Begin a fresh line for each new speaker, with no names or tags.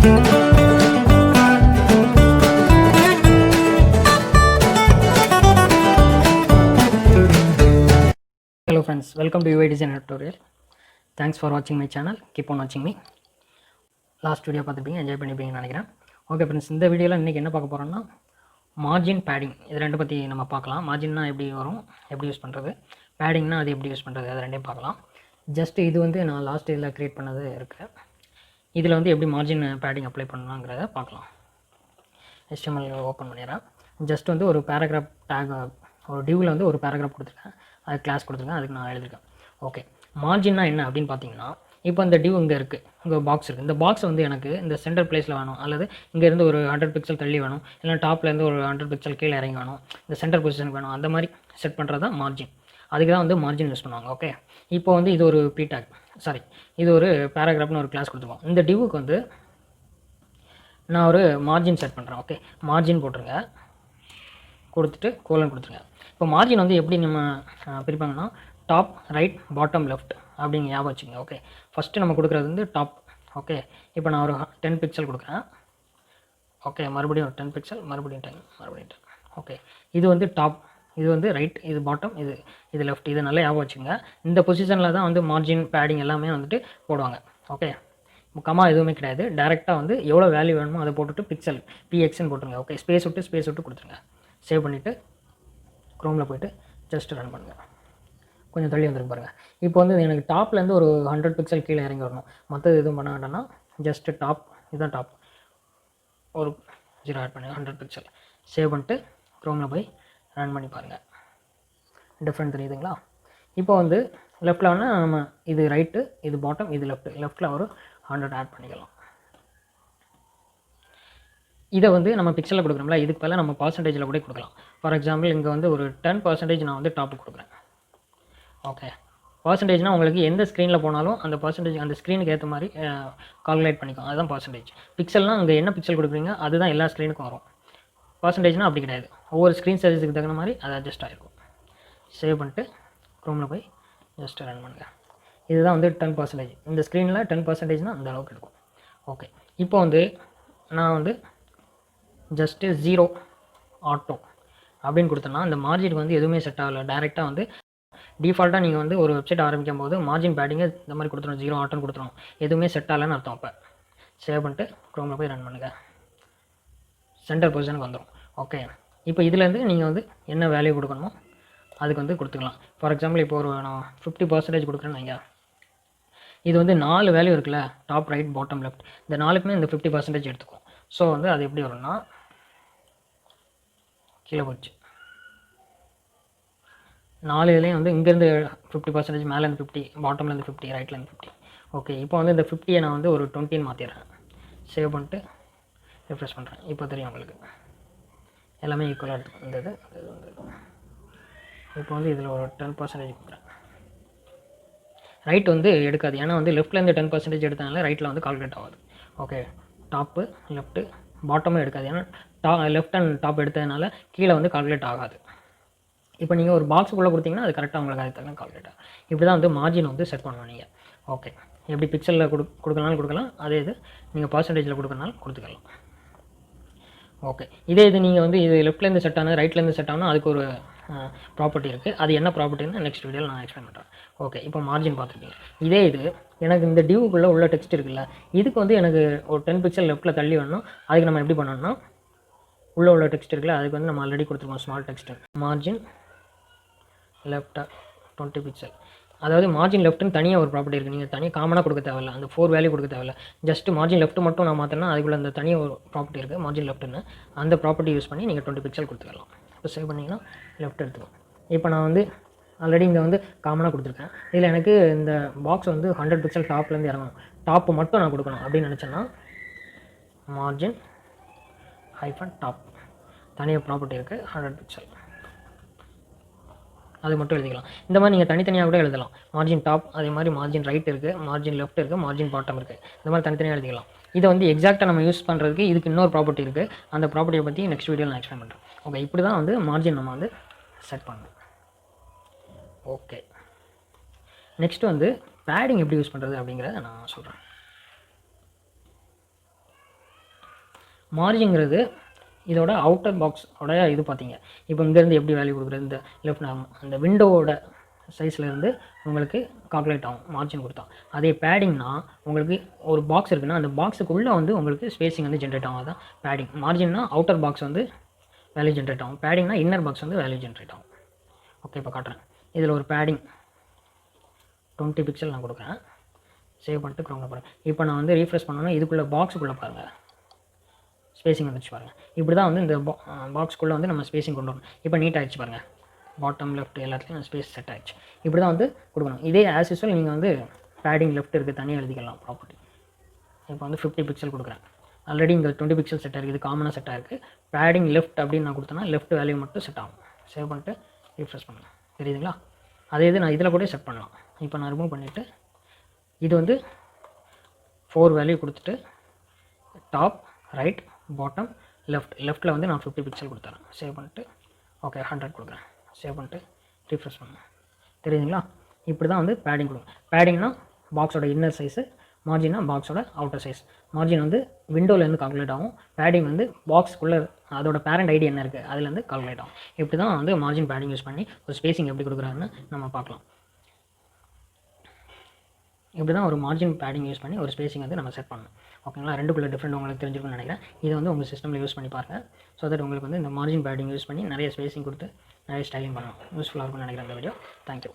Hello friends, welcome to UI Design Tutorial. Thanks for watching my channel. Keep on watching me. Last video பார்த்துருப்பீங்க, enjoy பண்ணிப்பீங்கன்னு நினைக்கிறேன். Okay friends, இந்த வீடியோவில் இன்றைக்கி என்ன பார்க்க போகிறோம்னா மார்ஜின் பேடிங், இது ரெண்டு பற்றி நம்ம பார்க்கலாம். மார்ஜின்னா எப்படி வரும், எப்படி யூஸ் பண்ணுறது, பேடிங்னா அது எப்படி யூஸ் பண்ணுறது, அது ரெண்டையும் பார்க்கலாம். ஜஸ்ட் இது வந்து நான் லாஸ்ட் இதில் க்ரியேட் பண்ணது இருக்குது. இதில் வந்து எப்படி மார்ஜின் பேடிங் அப்ளை பண்ணலாங்கிறத பார்க்கலாம். HTML ஓப்பன் பண்ணிடுறேன். ஜஸ்ட் வந்து ஒரு பேராகிராஃப் டேக், ஒரு டியூவில் வந்து ஒரு பேராகிராஃப் கொடுத்துருக்கேன், அது கிளாஸ் கொடுத்துருக்கேன், அதுக்கு நான் எழுதியிருக்கேன். ஓகே, மார்ஜின்னா என்ன அப்படின்னு பார்த்தீங்கன்னா, இப்போ இந்த டியூ இங்கே இருக்குது, இங்கே பாக்ஸ் இருக்குது. இந்த பாக்ஸ் வந்து எனக்கு இந்த சென்டர் பிளேஸில் வேணும், அல்லது இங்கேருந்து ஒரு 100 பிக்சல் தள்ளி வேணும், இல்லை டாப்லேருந்து ஒரு 100 பிக்சல் கீழே இறங்கி வேணும், இந்த சென்டர் பொசிஷனுக்கு வேணும், அந்த மாதிரி செட் பண்ணுறது தான் மார்ஜின். அதுக்கு தான் வந்து மார்ஜின் யூஸ் பண்ணுவாங்க. ஓகே, இப்போ வந்து இது ஒரு இது ஒரு பேராகிராஃப்னு ஒரு கிளாஸ் கொடுத்துருவோம். இந்த டியூவுக்கு வந்து நான் ஒரு மார்ஜின் செட் பண்ணுறேன். ஓகே, மார்ஜின் போட்டுருங்க, கொடுத்துட்டு கோலன் கொடுத்துருங்க. இப்போ மார்ஜின் வந்து எப்படி நம்ம பிரிப்பாங்கன்னா, டாப், ரைட், பாட்டம், லெஃப்ட் அப்படிங்க ஞாபகம் வச்சுங்க. ஓகே, ஃபஸ்ட்டு நம்ம கொடுக்குறது வந்து டாப். ஓகே, இப்போ நான் ஒரு 10 பிக்சல் கொடுக்குறேன். ஓகே, மறுபடியும் ஒரு 10 பிக்சல், மறுபடியும் 10. ஓகே, இது வந்து டாப், இது வந்து ரைட், இது பாட்டம், இது லெஃப்ட். இது நல்லா ஞாபகம் வச்சுங்க. இந்த பொசிஷனில் தான் வந்து மார்ஜின் பேடிங் எல்லாமே வந்துட்டு போடுவாங்க. ஓகே, கமா எதுவுமே கிடையாது. டேரெக்டாக வந்து எவ்வளோ வேல்யூ வேணுமோ அதை போட்டுட்டு பிக்சல் PXன்னு போட்டுருங்க. ஓகே, ஸ்பேஸ் விட்டு கொடுத்துருங்க. சேவ் பண்ணிவிட்டு க்ரோமில் போய்ட்டு ஜஸ்ட் ரன் பண்ணுங்கள். கொஞ்சம் தள்ளி வந்துருக்கு பாருங்கள். இப்போ வந்து எனக்கு டாப்லேருந்து ஒரு 100 பிக்சல் கீழே இறங்கி வரணும். மற்றது எதுவும் பண்ண வேண்டாம்னா ஜஸ்ட்டு டாப், இதுதான் டாப், ஒரு 0 ஆட் பண்ணி 100 பிக்சல் சேவ் பண்ணிட்டு க்ரோமில் போய் ரன் பண்ணி பாருங்கள். டிஃப்ரெண்ட் தெரியுதுங்களா? இப்போ வந்து லெஃப்ட்டில் வேணால் நம்ம இது ரைட்டு, இது பாட்டம், இது லெஃப்ட்டில் ஒரு 100 ஆட் பண்ணிக்கலாம். இதை வந்து நம்ம பிக்சலில் கொடுக்குறோம்ல, இதுக்கு பதிலாக நம்ம பர்சன்டேஜில் கூட கொடுக்கலாம். ஃபார் எக்ஸாம்பிள் இங்கே வந்து ஒரு 10% நான் வந்து டாப்பு கொடுக்குறேன். ஓகே, பர்சன்டேஜ்னால் உங்களுக்கு எந்த ஸ்க்ரீனில் போனாலும் அந்த பர்சன்டேஜ் அந்த ஸ்க்ரீனுக்கு ஏற்ற மாதிரி கால்குலேட் பண்ணிக்கும். அதுதான் பர்சன்டேஜ். பிக்சல்னால் அங்கே என்ன பிக்சல் கொடுக்குறீங்க அதுதான் எல்லா ஸ்க்ரீனுக்கும் வரும். பர்சன்டேஜ்னால் அப்படி கிடையாது, ஒவ்வொரு ஸ்க்ரீன் சைஸுக்கு தகுந்த மாதிரி அது அட்ஜஸ்ட் ஆகிருக்கும். சேவ் பண்ணிட்டு க்ரோமில் போய் ஜஸ்ட் ரன் பண்ணுங்கள். இதுதான் வந்து 10%. இந்த ஸ்க்ரீனில் 10%னால் அந்த அளவுக்கு இருக்கும். ஓகே, இப்போ வந்து நான் வந்து ஜஸ்ட்டு 0 ஆட்டோ அப்படின்னு கொடுத்தோன்னா அந்த மார்ஜினுக்கு வந்து எதுவுமே செட் ஆகலை. டேரெக்டாக வந்து டிஃபால்ட்டாக நீங்கள் வந்து ஒரு வெப்சைட் ஆரம்பிக்கும் போது மார்ஜின் பேடிங்கை இந்த மாதிரி கொடுத்துரும், 0 ஆட்டோன்னு கொடுத்துரும். எதுவுமே செட் ஆகலைன்னு அர்த்தம். அப்போ சேவ் பண்ணிட்டு க்ரோமில் போய் ரன் பண்ணுங்கள். சென்டர் பொசிஷனுக்கு வந்துடும். ஓகே, இப்போ இதுலேருந்து நீங்கள் வந்து என்ன வேல்யூ கொடுக்கணுமோ அதுக்கு வந்து கொடுத்துக்கலாம். ஃபார் எக்ஸாம்பிள் இப்போ ஒரு நான் 50% கொடுக்குறேன்னு வைங்க. இது வந்து 4 வேல்யூ இருக்குல்ல, டாப், ரைட், பாட்டம், லெஃப்ட், இந்த 4க்குமே இந்த 50% எடுத்துக்கும். ஸோ வந்து அது எப்படி வரும்னா, கீழே போச்சு 4 இதுலேயும் வந்து இங்கேருந்து 50%, மேலேருந்து 50, பாட்டம்லேருந்து 50, ரைட்லேருந்து 50. ஓகே, இப்போ வந்து இந்த 50யை நான் வந்து ஒரு 20ன்னு மாற்றிடுறேன். சேவ் பண்ணிட்டு ரிஃப்ரெஷ் பண்ணுறேன். இப்போ தெரியும் உங்களுக்கு எல்லாமே ஈக்குவலாக எடுத்துக்கும். இந்த இது இப்போ வந்து இதில் ஒரு 10% கொடுக்குறேன். ரைட் வந்து எடுக்காது, ஏன்னா வந்து லெஃப்ட்லேருந்து 10% எடுத்தனால ரைட்டில் வந்து கால்குலேட் ஆகாது. ஓகே, டாப்பு, லெஃப்ட்டு, பாட்டமும் எடுக்காது, ஏன்னா லெஃப்ட் அண்ட் டாப் எடுத்ததுனால கீழே வந்து கால்குலேட் ஆகாது. இப்போ நீங்கள் ஒரு பாக்ஸுக்குள்ளே கொடுத்தீங்கன்னா அது கரெக்டாக உங்களுக்கு அது தகுந்த கால்குலேட் ஆகும். இப்படி தான் வந்து மார்ஜின் வந்து செட் பண்ணுவோம் நீங்கள். ஓகே, எப்படி பிக்சலில் கொடுக்கலாம்னு கொடுக்கலாம், அதே இது நீங்கள் பர்சன்டேஜில் கொடுக்கறனாலும் கொடுத்துக்கலாம். ஓகே, இதே இது நீங்கள் வந்து இது லெஃப்ட்லேருந்து செட் ஆனால் ரைட்லேருந்து செட் ஆனால் அதுக்கு ஒரு ப்ராப்பர்ட்டி இருக்குது. அது என்ன ப்ராப்பர்ட்டின்னு நெக்ஸ்ட் வீடியோவில் நான் எக்ஸ்பிளைன் பண்ணுறேன். ஓகே, இப்போ மார்ஜின் பார்த்துருக்கீங்க. இதே இது எனக்கு இந்த டியூக்குள்ளே உள்ள டெக்ஸ்ட் இருக்குல்ல, இதுக்கு வந்து எனக்கு ஒரு 10 பிக்சல் லெஃப்ட்டில் தள்ளி வேணும். அதுக்கு நம்ம எப்படி பண்ணணும்னா, உள்ள டெக்ஸ்ட் இருக்குல்ல, அதுக்கு வந்து நம்ம ஆல்ரெடி கொடுத்துருக்கோம் small text, margin left 20 pixel. அதாவது மார்ஜின் லெஃப்ட்னு தனியாக ஒரு ப்ராப்பர்ட்டி இருக்குது. நீங்கள் தனியாக காமனாக கொடுக்க தேவையில்ல, அந்த 4 வேல்யூ கொடுக்க தேவையில்ல. ஜஸ்ட் மார்ஜின் லெஃப்ட் மட்டும் நான் மாற்றினா அதுக்குள்ள அந்த தனியாக ஒரு ப்ராப்பர்ட்டி இருக்குது, மார்ஜின் லெஃப்ட்னு. அந்த ப்ராப்பர்ட்டி யூஸ் பண்ணி நீங்கள் 20 பிக்சல் கொடுத்துக்கலாம். இப்போ சேவ் பண்ணிங்கன்னா லெஃப்ட் எடுத்துக்கும். இப்போ நான் வந்து ஆல்ரெடி இங்கே வந்து காமனாக கொடுத்துருக்கேன். இதில் எனக்கு இந்த பாக்ஸ் வந்து 100 பிக்சல் டாப்லேருந்து இறங்கணும், டாப்பு மட்டும் நான் கொடுக்கணும் அப்படின்னு நினச்சேன்னா மார்ஜின் -டாப் தனியாக ப்ராப்பர்ட்டி இருக்குது, 100 பிக்சல், அது மட்டும் எழுதிக்கலாம். இந்த மாதிரி நீங்கள் தனித்தனியாக கூட எழுதலாம். மார்ஜின் டாப், அதே மாதிரி மார்ஜின் ரைட் இருக்குது, மார்ஜின் லெஃப்ட் இருக்குது, மார்ஜின் பாட்டம் இருக்குது. இந்த மாதிரி தனித்தனியாக எழுதிக்கலாம். இதை வந்து எக்ஸாக்டாக நம்ம யூஸ் பண்ணுறதுக்கு இதுக்கு இன்னொரு ப்ராப்பர்ட்டி இருக்குது. அந்த ப்ராப்பர்ட்டியை பற்றி நெக்ஸ்ட் வீடியோவில் நான் எக்ஸ்பிளைன் பண்ணுறேன். ஓகே, இப்படி தான் வந்து மார்ஜின் நம்ம வந்து செட் பண்ணணும். ஓகே, நெக்ஸ்ட்டு வந்து பேடிங் எப்படி யூஸ் பண்ணுறது அப்படிங்கிறத நான் சொல்கிறேன். மார்ஜின்ங்கிறது இதோட அவுட்டர் பாக்ஸோட இது பார்த்தீங்க. இப்போ இங்கேருந்து எப்படி வேல்யூ கொடுக்குறது, இந்த லெஃப்ட் நார்மல் அந்த விண்டோவோட சைஸ்லேருந்து உங்களுக்கு கால்குலேட் ஆகும் மார்ஜின் கொடுத்தா. அதே பேடிங்னா உங்களுக்கு ஒரு பாக்ஸ் இருக்குன்னா அந்த பாக்ஸுக்குள்ளே வந்து உங்களுக்கு ஸ்பேசிங் வந்து ஜென்ரேட் ஆகும். அதான் பேடிங். மார்ஜின்னா அவுட்டர் பாக்ஸ் வந்து வேல்யூ ஜென்ரேட் ஆகும். பேடிங்னா இன்னர் பாக்ஸ் வந்து வேல்யூ ஜென்ரேட் ஆகும். ஓகே, இப்போ காட்டுறேன். இதில் ஒரு பேடிங் 20 பிக்சல் நான் கொடுக்குறேன். சேவ் பண்ணிட்டு க்ரோமில் பாருங்கள். இப்போ நான் வந்து ரீஃப்ரெஷ் பண்ணோன்னா இதுக்குள்ளே பாக்ஸுக்குள்ளே பாருங்கள் ஸ்பேசிங் வந்துச்சு பாருங்கள். இப்படி தான் வந்து இந்த பாக்ஸ்க்குள்ளே வந்து நம்ம ஸ்பேசிங் கொண்டு வரணும். இப்போ நீட் ஆகிடுச்சு பாருங்கள். பாட்டம் லெஃப்ட் எல்லாத்துலேயும் ஸ்பேஸ் செட் ஆகிடுச்சு. இப்படி தான் வந்து கொடுக்கணும். இதே ஆஸ் யூஸ்வல் நீங்கள் வந்து பேடிங் லெஃப்ட் இருக்குது தனியாக எழுதிக்கலாம் ப்ராப்பர்ட்டி. இப்போ வந்து 50 பிக்சல் கொடுக்குறேன். ஆல்ரெடி இங்கே 20 பிக்சல் செட் ஆகிருக்கு. இது காமனாக செட் ஆகிருக்கு. பேடிங் லெஃப்ட் அப்படின்னு நான் கொடுத்தேன்னா லெஃப்ட் வேல்யூ மட்டும் செட் ஆகும். சேவ் பண்ணிட்டு ரீஃப்ரெஷ் பண்ணலாம். தெரியுதுங்களா? அதே இது நான் இதில் கூட செட் பண்ணலாம். இப்போ நான் ரிமூவ் பண்ணிவிட்டு இது வந்து 4 வேல்யூ கொடுத்துட்டு டாப் ரைட் பாட்டம் லெஃப்ட்டில் வந்து நான் 50 பிக்சல் கொடுத்துறேன். சேவ் பண்ணிட்டு ஓகே 100 கொடுக்குறேன். சேவ் பண்ணிட்டு ரீஃப்ரெஷ் பண்ணுங்கள். தெரியுதுங்களா? இப்படி தான் வந்து பேடிங் கொடுங்க. பேடிங்னா பாக்ஸோட இன்னர் சைஸு, மார்ஜினா பாக்ஸோட அவுட்டர் சைஸ். மார்ஜின் வந்து விண்டோலேருந்து கால்குலேட் ஆகும். பேடிங் வந்து பாக்ஸ்க்குள்ளே அதோட பேரண்ட் ஐடி என்ன இருக்குது அதுலேருந்து கால்குலேட் ஆகும். இப்படி தான் வந்து மார்ஜின் பேடிங் யூஸ் பண்ணி ஒரு ஸ்பேசிங் எப்படி கொடுக்குறாருன்னு நம்ம பார்க்கலாம். இப்படி தான் ஒரு மார்ஜின் பேடிங் யூஸ் பண்ணி ஒரு ஸ்பேசிங் வந்து நம்ம செட் பண்ணணும். ஓகேங்களா? ரெண்டுக்குள்ள டிஃப்ரெண்ட் உங்களுக்கு தெரிஞ்சிருக்கும்னு நினைக்கிறேன். இதை வந்து உங்கள் சிஸ்டமில் யூஸ் பண்ணி பாருங்கள். ஸோ தட் உங்களுக்கு வந்து இந்த மார்ஜின் பேடிங் யூஸ் பண்ணி நிறைய ஸ்பேசிங் கொடுத்து நிறைய ஸ்டைலிங் பண்ணலாம். யூஸ்ஃபுல்லாக இருக்கும்னு நினைக்கிறேன் இந்த வீடியோ. தேங்க்யூ.